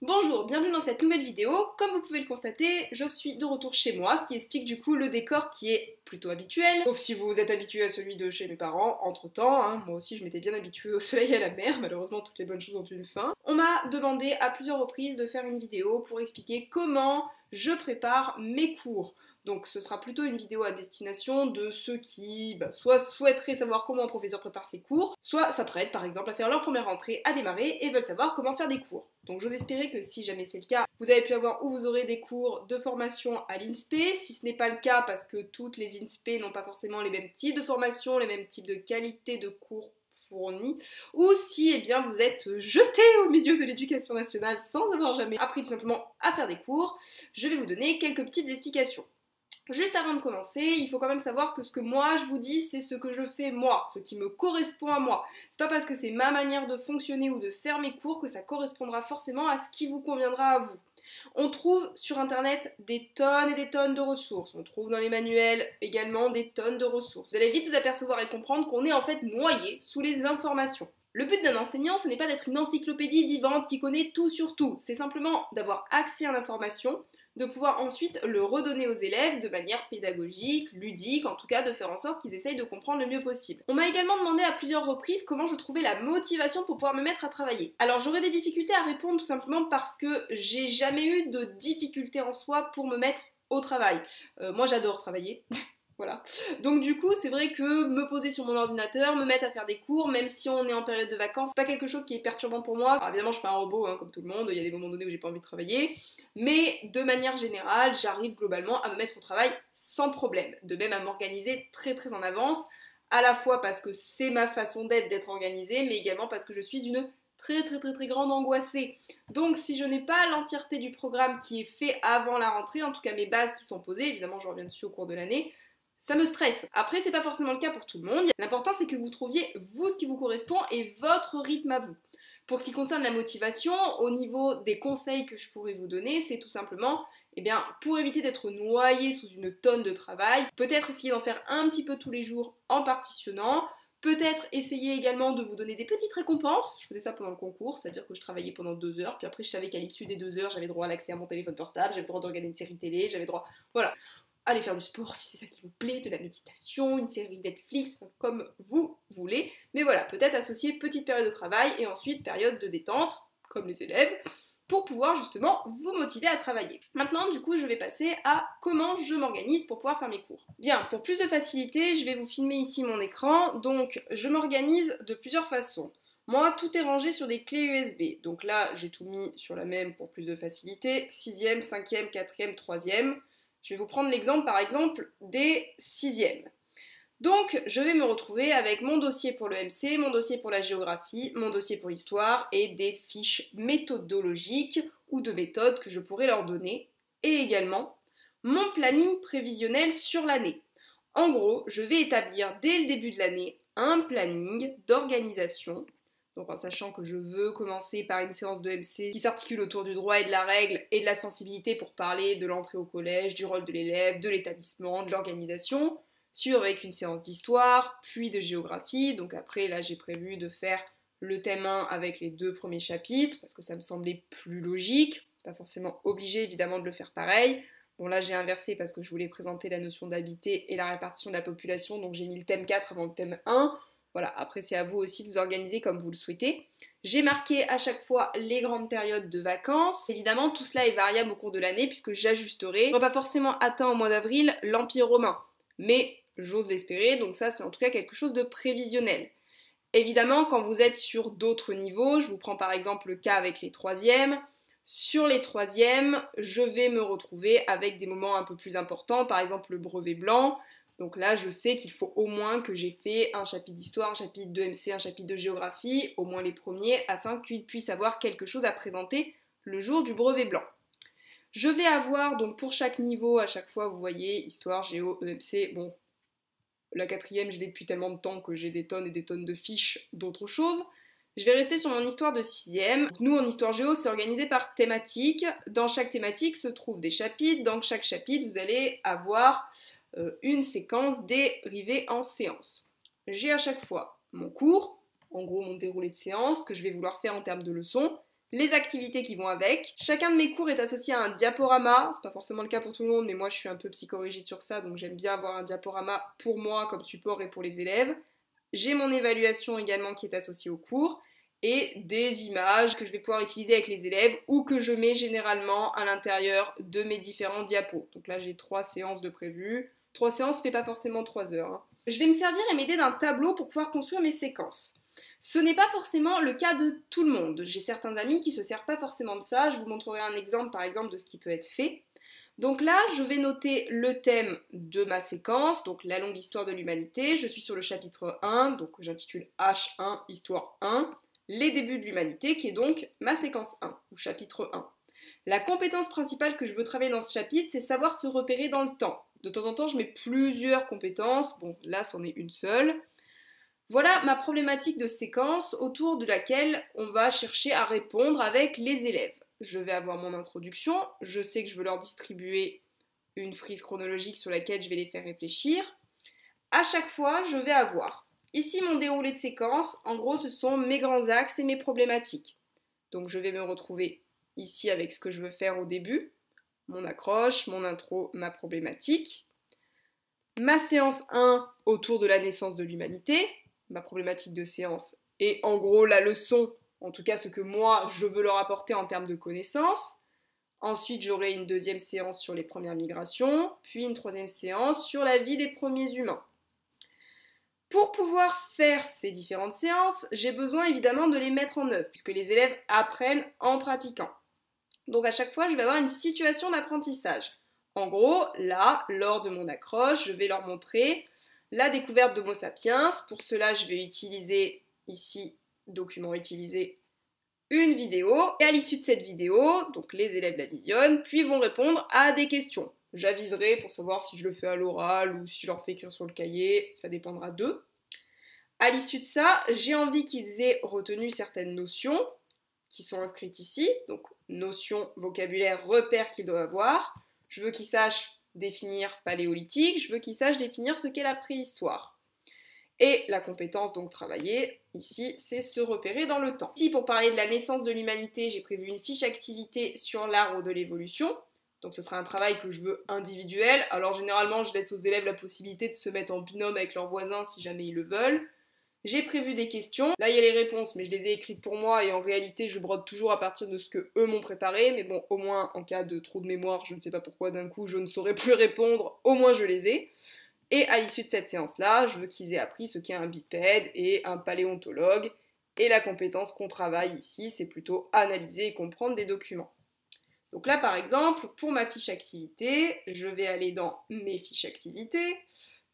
Bonjour, bienvenue dans cette nouvelle vidéo. Comme vous pouvez le constater, je suis de retour chez moi, ce qui explique du coup le décor qui est plutôt habituel. Sauf si vous êtes habitué à celui de chez mes parents, entre-temps, hein, moi aussi je m'étais bien habituée au soleil et à la mer, malheureusement toutes les bonnes choses ont une fin. On m'a demandé à plusieurs reprises de faire une vidéo pour expliquer comment je prépare mes cours. Donc ce sera plutôt une vidéo à destination de ceux qui soit souhaiteraient savoir comment un professeur prépare ses cours, soit s'apprêtent par exemple à faire leur première rentrée, à démarrer et veulent savoir comment faire des cours. Donc j'ose espérer que si jamais c'est le cas, vous avez pu avoir ou vous aurez des cours de formation à l'INSPE. Si ce n'est pas le cas, parce que toutes les INSPE n'ont pas forcément les mêmes types de formation, les mêmes types de qualité de cours fournis, ou si eh bien, vous êtes jeté au milieu de l'éducation nationale sans avoir jamais appris tout simplement à faire des cours, je vais vous donner quelques petites explications. Juste avant de commencer, il faut quand même savoir que ce que moi je vous dis, c'est ce que je fais moi, ce qui me correspond à moi. C'est pas parce que c'est ma manière de fonctionner ou de faire mes cours que ça correspondra forcément à ce qui vous conviendra à vous. On trouve sur internet des tonnes et des tonnes de ressources, on trouve dans les manuels également des tonnes de ressources. Vous allez vite vous apercevoir et comprendre qu'on est en fait noyé sous les informations. Le but d'un enseignant, ce n'est pas d'être une encyclopédie vivante qui connaît tout sur tout, c'est simplement d'avoir accès à l'information, de pouvoir ensuite le redonner aux élèves de manière pédagogique, ludique, en tout cas de faire en sorte qu'ils essayent de comprendre le mieux possible. On m'a également demandé à plusieurs reprises comment je trouvais la motivation pour pouvoir me mettre à travailler. Alors j'aurais des difficultés à répondre tout simplement parce que j'ai jamais eu de difficultés en soi pour me mettre au travail. Moi j'adore travailler. Voilà. Donc du coup, c'est vrai que me poser sur mon ordinateur, me mettre à faire des cours, même si on est en période de vacances, c'est pas quelque chose qui est perturbant pour moi. Alors évidemment, je suis pas un robot, hein, comme tout le monde, il y a des moments donnés où j'ai pas envie de travailler, mais de manière générale, j'arrive globalement à me mettre au travail sans problème, de même à m'organiser très très en avance, à la fois parce que c'est ma façon d'être organisée, mais également parce que je suis une très grande angoissée. Donc si je n'ai pas l'entièreté du programme qui est fait avant la rentrée, en tout cas mes bases qui sont posées, évidemment je reviens dessus au cours de l'année, ça me stresse. Après, c'est pas forcément le cas pour tout le monde. L'important, c'est que vous trouviez, vous, ce qui vous correspond et votre rythme à vous. Pour ce qui concerne la motivation, au niveau des conseils que je pourrais vous donner, c'est tout simplement, eh bien, pour éviter d'être noyé sous une tonne de travail, peut-être essayer d'en faire un petit peu tous les jours en partitionnant, peut-être essayer également de vous donner des petites récompenses. Je faisais ça pendant le concours, c'est-à-dire que je travaillais pendant 2 heures, puis après je savais qu'à l'issue des 2 heures, j'avais droit à l'accès à mon téléphone portable, j'avais droit de regarder une série télé, j'avais droit... Voilà. Allez faire du sport si c'est ça qui vous plaît, de la méditation, une série Netflix, comme vous voulez. Mais voilà, peut-être associer petite période de travail et ensuite période de détente, comme les élèves, pour pouvoir justement vous motiver à travailler. Maintenant, du coup, je vais passer à comment je m'organise pour pouvoir faire mes cours. Bien, pour plus de facilité, je vais vous filmer ici mon écran. Donc, je m'organise de plusieurs façons. Moi, tout est rangé sur des clés USB. Donc là, j'ai tout mis sur la même pour plus de facilité. 6e, 5e, 4e, 3e. Je vais vous prendre l'exemple par exemple des 6e. Donc je vais me retrouver avec mon dossier pour le MC, mon dossier pour la géographie, mon dossier pour l'histoire et des fiches méthodologiques ou de méthodes que je pourrais leur donner. Et également mon planning prévisionnel sur l'année. En gros, je vais établir dès le début de l'année un planning d'organisation. Donc en sachant que je veux commencer par une séance de MC qui s'articule autour du droit et de la règle et de la sensibilité pour parler de l'entrée au collège, du rôle de l'élève, de l'établissement, de l'organisation, suivre avec une séance d'histoire, puis de géographie. Donc après, là j'ai prévu de faire le thème 1 avec les 2 premiers chapitres, parce que ça me semblait plus logique. C'est pas forcément obligé évidemment de le faire pareil. Bon là j'ai inversé parce que je voulais présenter la notion d'habiter et la répartition de la population, donc j'ai mis le thème 4 avant le thème 1. Voilà, après c'est à vous aussi de vous organiser comme vous le souhaitez. J'ai marqué à chaque fois les grandes périodes de vacances. Évidemment, tout cela est variable au cours de l'année puisque j'ajusterai. Je n'aurai pas forcément atteint au mois d'avril l'Empire romain, mais j'ose l'espérer, donc ça c'est en tout cas quelque chose de prévisionnel. Évidemment, quand vous êtes sur d'autres niveaux, je vous prends par exemple le cas avec les 3e, sur les 3e, je vais me retrouver avec des moments un peu plus importants, par exemple le brevet blanc. Donc là, je sais qu'il faut au moins que j'ai fait un chapitre d'histoire, un chapitre de MC, un chapitre de géographie, au moins les premiers, afin qu'ils puissent avoir quelque chose à présenter le jour du brevet blanc. Je vais avoir, donc pour chaque niveau, à chaque fois, vous voyez, histoire, géo, EMC, bon, la 4e, je l'ai depuis tellement de temps que j'ai des tonnes et des tonnes de fiches d'autres choses. Je vais rester sur mon histoire de 6e. Nous, en histoire géo, c'est organisé par thématique. Dans chaque thématique se trouvent des chapitres. Dans chaque chapitre, vous allez avoir une séquence dérivée en séance. J'ai à chaque fois mon cours, en gros mon déroulé de séance, que je vais vouloir faire en termes de leçons, les activités qui vont avec. Chacun de mes cours est associé à un diaporama, c'est pas forcément le cas pour tout le monde, mais moi je suis un peu psychorigide sur ça, donc j'aime bien avoir un diaporama pour moi comme support et pour les élèves. J'ai mon évaluation également qui est associée au cours, et des images que je vais pouvoir utiliser avec les élèves ou que je mets généralement à l'intérieur de mes différents diapos. Donc là j'ai 3 séances de prévues. 3 séances fait pas forcément 3 heures. Hein. Je vais me servir et m'aider d'un tableau pour pouvoir construire mes séquences. Ce n'est pas forcément le cas de tout le monde. J'ai certains amis qui ne se servent pas forcément de ça. Je vous montrerai un exemple par exemple de ce qui peut être fait. Donc là, je vais noter le thème de ma séquence, donc la longue histoire de l'humanité. Je suis sur le chapitre 1, donc j'intitule H1, histoire 1, les débuts de l'humanité, qui est donc ma séquence 1, ou chapitre 1. La compétence principale que je veux travailler dans ce chapitre, c'est savoir se repérer dans le temps. De temps en temps, je mets plusieurs compétences, bon là c'en est une seule. Voilà ma problématique de séquence autour de laquelle on va chercher à répondre avec les élèves. Je vais avoir mon introduction, je sais que je veux leur distribuer une frise chronologique sur laquelle je vais les faire réfléchir. À chaque fois, je vais avoir ici mon déroulé de séquence, en gros ce sont mes grands axes et mes problématiques. Donc je vais me retrouver ici avec ce que je veux faire au début, mon accroche, mon intro, ma problématique. Ma séance 1 autour de la naissance de l'humanité, ma problématique de séance et en gros la leçon, en tout cas ce que moi je veux leur apporter en termes de connaissances. Ensuite j'aurai une deuxième séance sur les premières migrations, puis une troisième séance sur la vie des premiers humains. Pour pouvoir faire ces différentes séances, j'ai besoin évidemment de les mettre en œuvre, puisque les élèves apprennent en pratiquant. Donc à chaque fois je vais avoir une situation d'apprentissage. En gros, là, lors de mon accroche, je vais leur montrer la découverte d'Homo sapiens. Pour cela, je vais utiliser ici, document utilisé, une vidéo. Et à l'issue de cette vidéo, donc les élèves la visionnent, puis vont répondre à des questions. J'aviserai pour savoir si je le fais à l'oral ou si je leur fais écrire sur le cahier, ça dépendra d'eux. À l'issue de ça, j'ai envie qu'ils aient retenu certaines notions qui sont inscrites ici, donc notions, vocabulaire, repères qu'ils doivent avoir. Je veux qu'ils sachent définir paléolithique, je veux qu'ils sachent définir ce qu'est la préhistoire. Et la compétence donc travaillée, ici, c'est se repérer dans le temps. Ici, pour parler de la naissance de l'humanité, j'ai prévu une fiche activité sur l'arbre de l'évolution. Donc ce sera un travail que je veux individuel. Alors généralement, je laisse aux élèves la possibilité de se mettre en binôme avec leurs voisins si jamais ils le veulent. J'ai prévu des questions, là il y a les réponses mais je les ai écrites pour moi et en réalité je brode toujours à partir de ce que eux m'ont préparé, mais bon au moins en cas de trou de mémoire, je ne sais pas pourquoi d'un coup je ne saurais plus répondre, au moins je les ai. Et à l'issue de cette séance là, je veux qu'ils aient appris ce qu'est un bipède et un paléontologue, et la compétence qu'on travaille ici c'est plutôt analyser et comprendre des documents. Donc là par exemple, pour ma fiche activité, je vais aller dans mes fiches activités,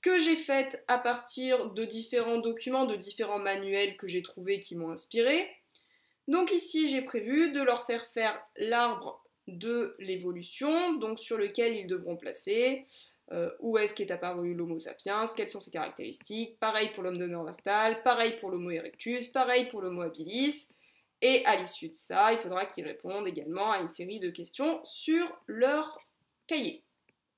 que j'ai faites à partir de différents documents, de différents manuels que j'ai trouvés qui m'ont inspiré. Donc ici, j'ai prévu de leur faire l'arbre de l'évolution, donc sur lequel ils devront placer où est-ce qu'est apparu l'Homo sapiens, quelles sont ses caractéristiques, pareil pour l'homme de Néandertal, pareil pour l'Homo erectus, pareil pour l'Homo habilis, et à l'issue de ça, il faudra qu'ils répondent également à une série de questions sur leur cahier.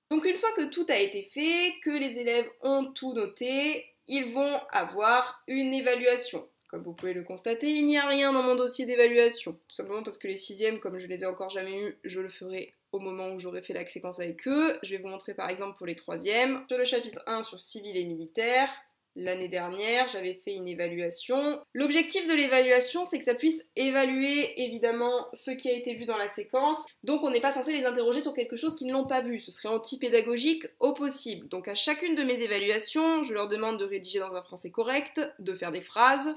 Donc une fois que tout a été fait, que les élèves ont tout noté, ils vont avoir une évaluation. Comme vous pouvez le constater, il n'y a rien dans mon dossier d'évaluation. Tout simplement parce que les 6e, comme je les ai encore jamais eus, je le ferai au moment où j'aurai fait la séquence avec eux. Je vais vous montrer par exemple pour les 3e. Sur le chapitre 1 sur civil et militaire, l'année dernière, j'avais fait une évaluation. L'objectif de l'évaluation, c'est que ça puisse évaluer évidemment ce qui a été vu dans la séquence. Donc on n'est pas censé les interroger sur quelque chose qu'ils n'ont pas vu. Ce serait anti-pédagogique au possible. Donc à chacune de mes évaluations, je leur demande de rédiger dans un français correct, de faire des phrases.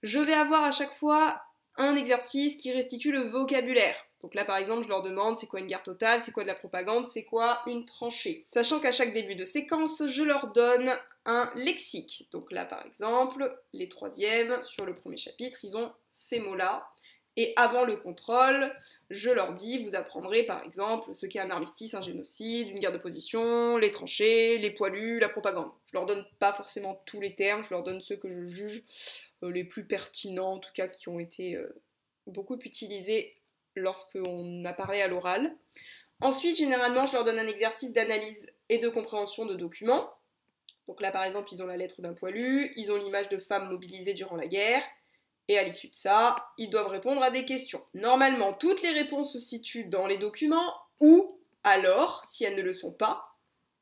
Je vais avoir à chaque fois un exercice qui restitue le vocabulaire. Donc là par exemple je leur demande c'est quoi une guerre totale, c'est quoi de la propagande, c'est quoi une tranchée. Sachant qu'à chaque début de séquence je leur donne un lexique. Donc là par exemple les 3e sur le premier chapitre ils ont ces mots là. Et avant le contrôle, je leur dis, vous apprendrez par exemple ce qu'est un armistice, un génocide, une guerre de position, les tranchées, les poilus, la propagande. Je leur donne pas forcément tous les termes, je leur donne ceux que je juge les plus pertinents, en tout cas qui ont été beaucoup utilisés lorsqu'on a parlé à l'oral. Ensuite, généralement, je leur donne un exercice d'analyse et de compréhension de documents. Donc là, par exemple, ils ont la lettre d'un poilu, ils ont l'image de femmes mobilisées durant la guerre, Et à l'issue de ça, ils doivent répondre à des questions. Normalement, toutes les réponses se situent dans les documents, ou alors, si elles ne le sont pas,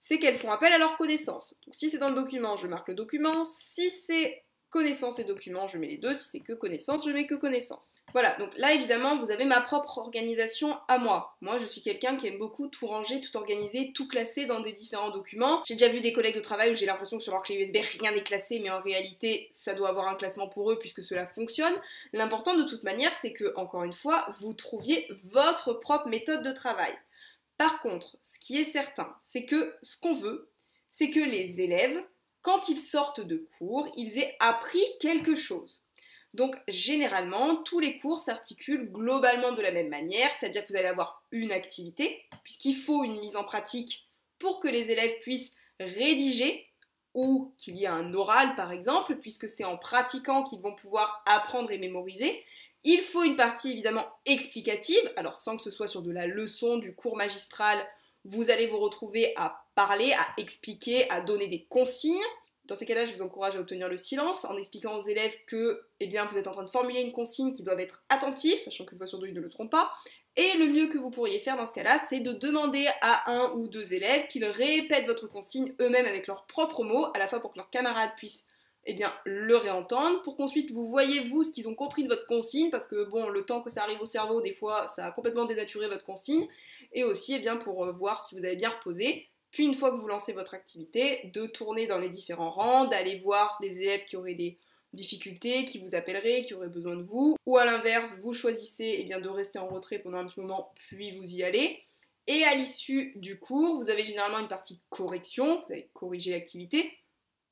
c'est qu'elles font appel à leurs connaissances. Donc si c'est dans le document, je marque le document. Si c'est connaissances et documents, je mets les deux. Si c'est que connaissances, je mets que connaissances. Voilà, donc là évidemment, vous avez ma propre organisation à moi. Moi, je suis quelqu'un qui aime beaucoup tout ranger, tout organiser, tout classer dans des différents documents. J'ai déjà vu des collègues de travail où j'ai l'impression que sur leur clé USB, rien n'est classé, mais en réalité, ça doit avoir un classement pour eux puisque cela fonctionne. L'important de toute manière, c'est que, encore une fois, vous trouviez votre propre méthode de travail. Par contre, ce qui est certain, c'est que ce qu'on veut, c'est que les élèves, quand ils sortent de cours, ils aient appris quelque chose. Donc généralement, tous les cours s'articulent globalement de la même manière, c'est-à-dire que vous allez avoir une activité, puisqu'il faut une mise en pratique pour que les élèves puissent rédiger, ou qu'il y ait un oral par exemple, puisque c'est en pratiquant qu'ils vont pouvoir apprendre et mémoriser. Il faut une partie évidemment explicative, alors sans que ce soit sur de la leçon, du cours magistral, vous allez vous retrouver à parler, à expliquer, à donner des consignes. Dans ces cas-là, je vous encourage à obtenir le silence en expliquant aux élèves que vous êtes en train de formuler une consigne qui doivent être attentifs, sachant qu'une fois sur deux, ils ne le trompent pas. Et le mieux que vous pourriez faire dans ce cas-là, c'est de demander à un ou deux élèves qu'ils répètent votre consigne eux-mêmes avec leurs propres mots, à la fois pour que leurs camarades puissent le réentendre, pour qu'ensuite vous voyez vous ce qu'ils ont compris de votre consigne, parce que bon, le temps que ça arrive au cerveau, des fois, ça a complètement dénaturé votre consigne, et aussi pour voir si vous avez bien reposé. Puis une fois que vous lancez votre activité, de tourner dans les différents rangs, d'aller voir les élèves qui auraient des difficultés, qui vous appelleraient, qui auraient besoin de vous, ou à l'inverse, vous choisissez de rester en retrait pendant un petit moment, puis vous y allez. Et à l'issue du cours, vous avez généralement une partie correction, vous allez corriger l'activité.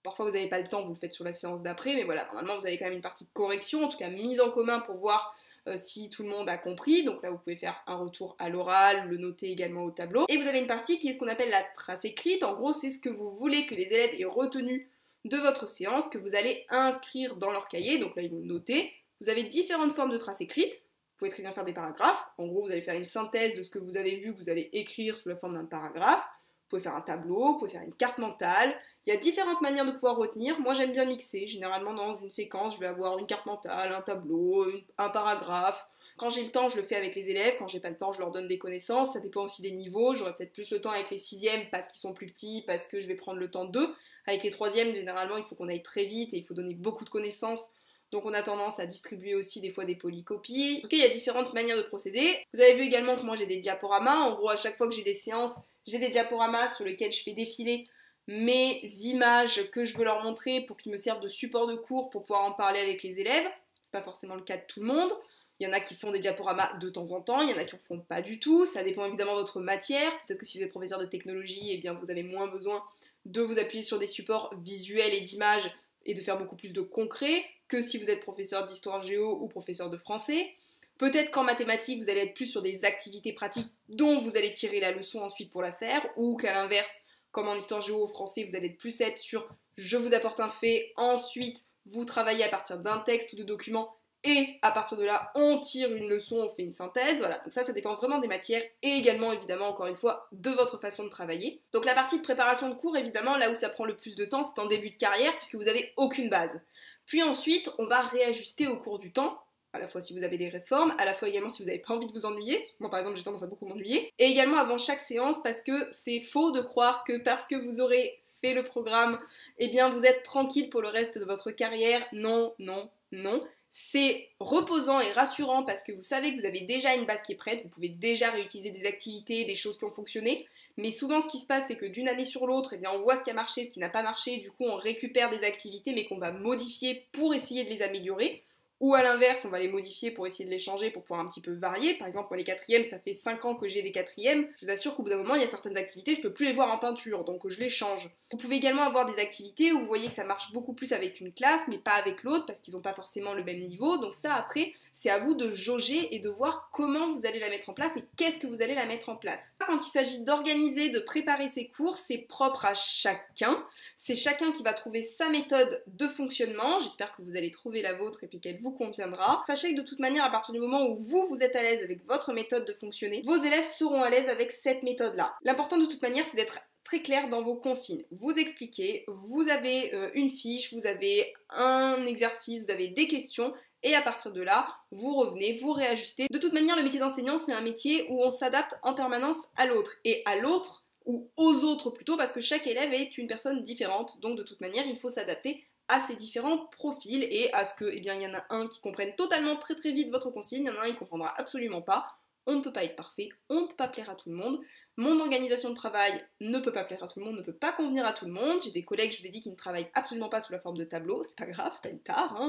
Parfois vous n'avez pas le temps, vous le faites sur la séance d'après, mais voilà, normalement vous avez quand même une partie de correction, en tout cas mise en commun pour voir si tout le monde a compris. Donc là vous pouvez faire un retour à l'oral, le noter également au tableau. Et vous avez une partie qui est ce qu'on appelle la trace écrite. En gros, c'est ce que vous voulez que les élèves aient retenu de votre séance, que vous allez inscrire dans leur cahier. Donc là ils vont le noter. Vous avez différentes formes de traces écrites. Vous pouvez très bien faire des paragraphes. En gros, vous allez faire une synthèse de ce que vous avez vu, que vous allez écrire sous la forme d'un paragraphe. Vous pouvez faire un tableau, vous pouvez faire une carte mentale. Il y a différentes manières de pouvoir retenir. Moi, j'aime bien mixer. Généralement, dans une séquence, je vais avoir une carte mentale, un tableau, un paragraphe. Quand j'ai le temps, je le fais avec les élèves. Quand j'ai pas le temps, je leur donne des connaissances. Ça dépend aussi des niveaux. J'aurai peut-être plus le temps avec les 6e parce qu'ils sont plus petits, parce que je vais prendre le temps d'eux. Avec les 3e, généralement, il faut qu'on aille très vite et il faut donner beaucoup de connaissances. Donc on a tendance à distribuer aussi des fois des polycopies. En tout cas, il y a différentes manières de procéder. Vous avez vu également que moi j'ai des diaporamas. En gros, à chaque fois que j'ai des séances, j'ai des diaporamas sur lesquels je fais défiler mes images que je veux leur montrer pour qu'ils me servent de support de cours pour pouvoir en parler avec les élèves. C'est pas forcément le cas de tout le monde. Il y en a qui font des diaporamas de temps en temps, il y en a qui en font pas du tout. Ça dépend évidemment de votre matière. Peut-être que si vous êtes professeur de technologie, vous avez moins besoin de vous appuyer sur des supports visuels et d'images et de faire beaucoup plus de concret que si vous êtes professeur d'histoire géo ou professeur de français. Peut-être qu'en mathématiques, vous allez être plus sur des activités pratiques dont vous allez tirer la leçon ensuite pour la faire, ou qu'à l'inverse, comme en histoire géo ou français, vous allez plus être sur je vous apporte un fait, ensuite vous travaillez à partir d'un texte ou de documents, et à partir de là, on tire une leçon, on fait une synthèse, voilà. Donc ça dépend vraiment des matières, et également, évidemment, encore une fois, de votre façon de travailler. Donc la partie de préparation de cours, évidemment, là où ça prend le plus de temps, c'est en début de carrière, puisque vous n'avez aucune base. Puis ensuite, on va réajuster au cours du temps, à la fois si vous avez des réformes, à la fois également si vous n'avez pas envie de vous ennuyer. Moi par exemple j'ai tendance à beaucoup m'ennuyer. Et également avant chaque séance parce que c'est faux de croire que parce que vous aurez fait le programme, vous êtes tranquille pour le reste de votre carrière. Non, non, non. C'est reposant et rassurant parce que vous savez que vous avez déjà une base qui est prête, vous pouvez déjà réutiliser des activités, des choses qui ont fonctionné. Mais souvent ce qui se passe c'est que d'une année sur l'autre, on voit ce qui a marché, ce qui n'a pas marché, du coup on récupère des activités mais qu'on va modifier pour essayer de les améliorer. Ou à l'inverse, on va les modifier pour essayer de les changer, pour pouvoir un petit peu varier. Par exemple, moi les 4e, ça fait 5 ans que j'ai des 4e. Je vous assure qu'au bout d'un moment, il y a certaines activités, je peux plus les voir en peinture, donc je les change. Vous pouvez également avoir des activités où vous voyez que ça marche beaucoup plus avec une classe, mais pas avec l'autre, parce qu'ils n'ont pas forcément le même niveau. Donc ça, après, c'est à vous de jauger et de voir comment vous allez la mettre en place et qu'est-ce que vous allez la mettre en place. Quand il s'agit d'organiser, de préparer ses cours, c'est propre à chacun. C'est chacun qui va trouver sa méthode de fonctionnement. J'espère que vous allez trouver la vôtre et puis qu'elle vous conviendra. Sachez que de toute manière, à partir du moment où vous êtes à l'aise avec votre méthode de fonctionner, vos élèves seront à l'aise avec cette méthode-là. L'important de toute manière, c'est d'être très clair dans vos consignes. Vous expliquez, vous avez une fiche, vous avez un exercice, vous avez des questions et à partir de là, vous revenez, vous réajustez. De toute manière, le métier d'enseignant, c'est un métier où on s'adapte en permanence à l'autre, et à l'autre, ou aux autres plutôt, parce que chaque élève est une personne différente, donc de toute manière, il faut s'adapter à ces différents profils et à ce que, eh bien, il y en a un qui comprenne totalement très très vite votre consigne, il y en a un qui ne comprendra absolument pas. On ne peut pas être parfait, on ne peut pas plaire à tout le monde. Mon organisation de travail ne peut pas plaire à tout le monde, ne peut pas convenir à tout le monde. J'ai des collègues, je vous ai dit, qui ne travaillent absolument pas sous la forme de tableau, c'est pas grave, c'est pas une tare,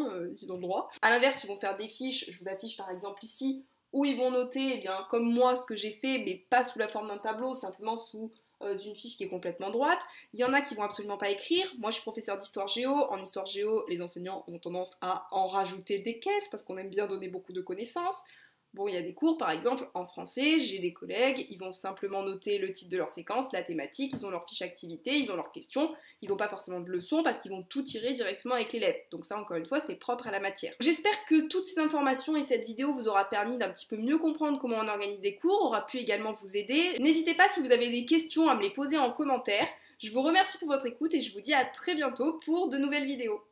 ils ont le droit. A l'inverse, ils vont faire des fiches, je vous affiche par exemple ici, où ils vont noter, eh bien, comme moi, ce que j'ai fait, mais pas sous la forme d'un tableau, simplement sous une fiche qui est complètement droite. Il y en a qui vont absolument pas écrire. Moi, je suis professeure d'histoire géo. En histoire géo, les enseignants ont tendance à en rajouter des caisses parce qu'on aime bien donner beaucoup de connaissances. Bon, il y a des cours, par exemple, en français, j'ai des collègues, ils vont simplement noter le titre de leur séquence, la thématique, ils ont leur fiche activité, ils ont leurs questions, ils n'ont pas forcément de leçons parce qu'ils vont tout tirer directement avec l'élève. Donc ça, encore une fois, c'est propre à la matière. J'espère que toutes ces informations et cette vidéo vous aura permis d'un petit peu mieux comprendre comment on organise des cours, aura pu également vous aider. N'hésitez pas, si vous avez des questions, à me les poser en commentaire. Je vous remercie pour votre écoute et je vous dis à très bientôt pour de nouvelles vidéos.